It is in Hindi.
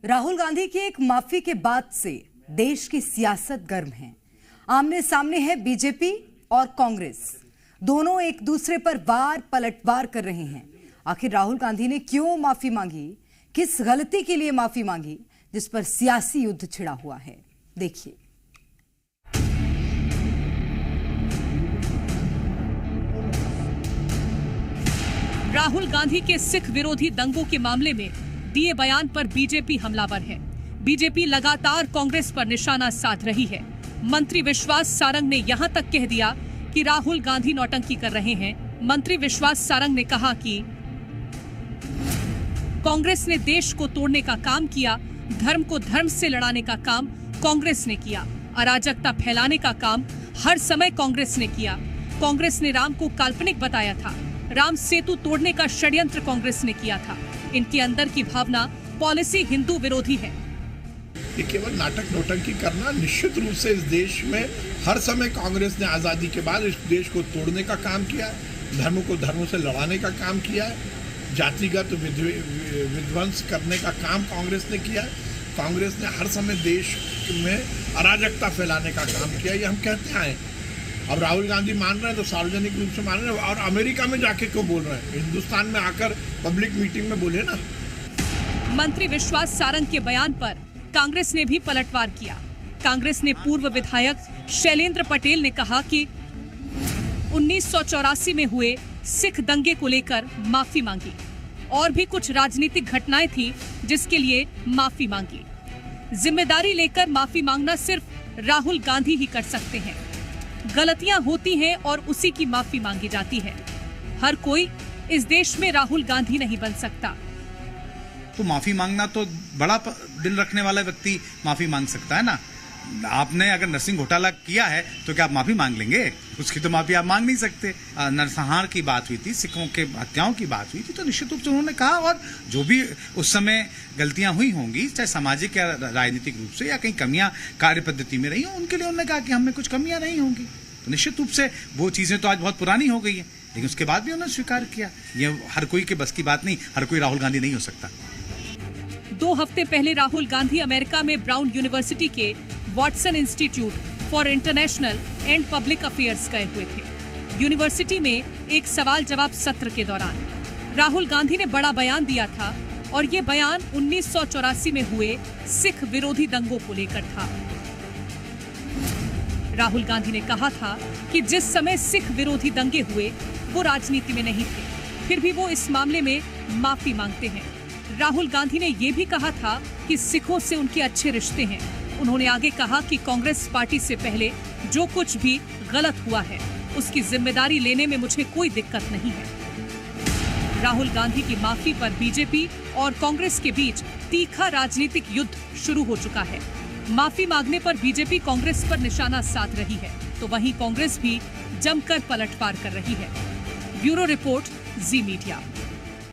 राहुल गांधी की एक माफी के बाद से देश की सियासत गर्म है। आमने सामने है बीजेपी और कांग्रेस, दोनों एक दूसरे पर वार पलटवार कर रहे हैं। आखिर राहुल गांधी ने क्यों माफी मांगी, किस गलती के लिए माफी मांगी, जिस पर सियासी युद्ध छिड़ा हुआ है, देखिए। राहुल गांधी के सिख विरोधी दंगों के मामले में दिए बयान पर बीजेपी हमलावर है। बीजेपी लगातार कांग्रेस पर निशाना साध रही है। मंत्री विश्वास सारंग ने यहां तक कह दिया कि राहुल गांधी नौटंकी कर रहे हैं। मंत्री विश्वास सारंग ने कहा कि कांग्रेस ने देश को तोड़ने का काम किया, धर्म को धर्म से लड़ाने का काम कांग्रेस ने किया, अराजकता फैलाने का काम हर समय कांग्रेस ने किया। कांग्रेस ने राम को काल्पनिक बताया था, राम सेतु तोड़ने का षड्यंत्र कांग्रेस ने किया था। इनके अंदर की भावना पॉलिसी हिंदू विरोधी है। ये केवल नाटक नौटंकी करना, निश्चित रूप से इस देश में हर समय कांग्रेस ने आजादी के बाद इस देश को तोड़ने का काम किया, धर्म को धर्म से लड़ाने का काम किया, जातिगत विध्वंस करने का काम कांग्रेस ने किया। कांग्रेस ने हर समय देश में अराजकता फैलाने का काम किया, ये हम कहते आए। अब राहुल गांधी मान रहे हैं तो सार्वजनिक रूप से मान रहे हैं, और अमेरिका में जाके क्यों बोल रहे हैं, हिंदुस्तान में आकर पब्लिक मीटिंग में बोले ना। मंत्री विश्वास सारंग के बयान पर कांग्रेस ने भी पलटवार किया। कांग्रेस ने पूर्व विधायक शैलेंद्र पटेल ने कहा कि 1984 में हुए सिख दंगे को लेकर माफी मांगी, और भी कुछ राजनीतिक घटनाएं थी जिसके लिए माफी मांगी। जिम्मेदारी लेकर माफी मांगना सिर्फ राहुल गांधी ही कर सकते हैं। गलतियां होती हैं और उसी की माफी मांगी जाती है। हर कोई इस देश में राहुल गांधी नहीं बन सकता। तो माफी मांगना तो बड़ा दिल रखने वाला व्यक्ति माफी मांग सकता है ना। आपने अगर नरसिंह घोटाला किया है तो क्या आप माफी मांग लेंगे? उसकी तो माफी आप मांग नहीं सकते। नरसंहार की बात हुई थी, सिखों के हत्याओं की बात हुई थी, तो निश्चित रूप से उन्होंने कहा, और जो भी उस समय गलतियां हुई होंगी, चाहे सामाजिक या राजनीतिक रूप से, या कहीं कमियां कार्य पद्धति में रही हो, उनके लिए उन्होंने कहा कि हमें कुछ कमियां नहीं होंगी। तो निश्चित रूप से वो चीजें तो आज बहुत पुरानी हो गई है, लेकिन उसके बाद भी उन्होंने स्वीकार किया। ये हर कोई के बस की बात नहीं, हर कोई राहुल गांधी नहीं हो सकता। 2 हफ्ते पहले राहुल गांधी अमेरिका में ब्राउन यूनिवर्सिटी के Watson institute for international and public affairs गए हुए थे। यूनिवर्सिटी में एक सवाल जवाब सत्र के दौरान राहुल गांधी ने बड़ा बयान दिया था, और ये बयान 1984 में हुए सिख विरोधी दंगों को लेकर था। राहुल गांधी ने कहा था कि जिस समय सिख विरोधी दंगे हुए वो राजनीति में नहीं थे, फिर भी वो इस मामले में माफी मांगते हैं। राहुल गांधी ने ये भी कहा था कि सिखों से उनके अच्छे रिश्ते हैं। उन्होंने आगे कहा कि कांग्रेस पार्टी से पहले जो कुछ भी गलत हुआ है उसकी जिम्मेदारी लेने में मुझे कोई दिक्कत नहीं है। राहुल गांधी की माफी पर बीजेपी और कांग्रेस के बीच तीखा राजनीतिक युद्ध शुरू हो चुका है। माफी मांगने पर बीजेपी कांग्रेस पर निशाना साध रही है, तो वहीं कांग्रेस भी जमकर पलटवार कर रही है। ब्यूरो रिपोर्ट, जी मीडिया।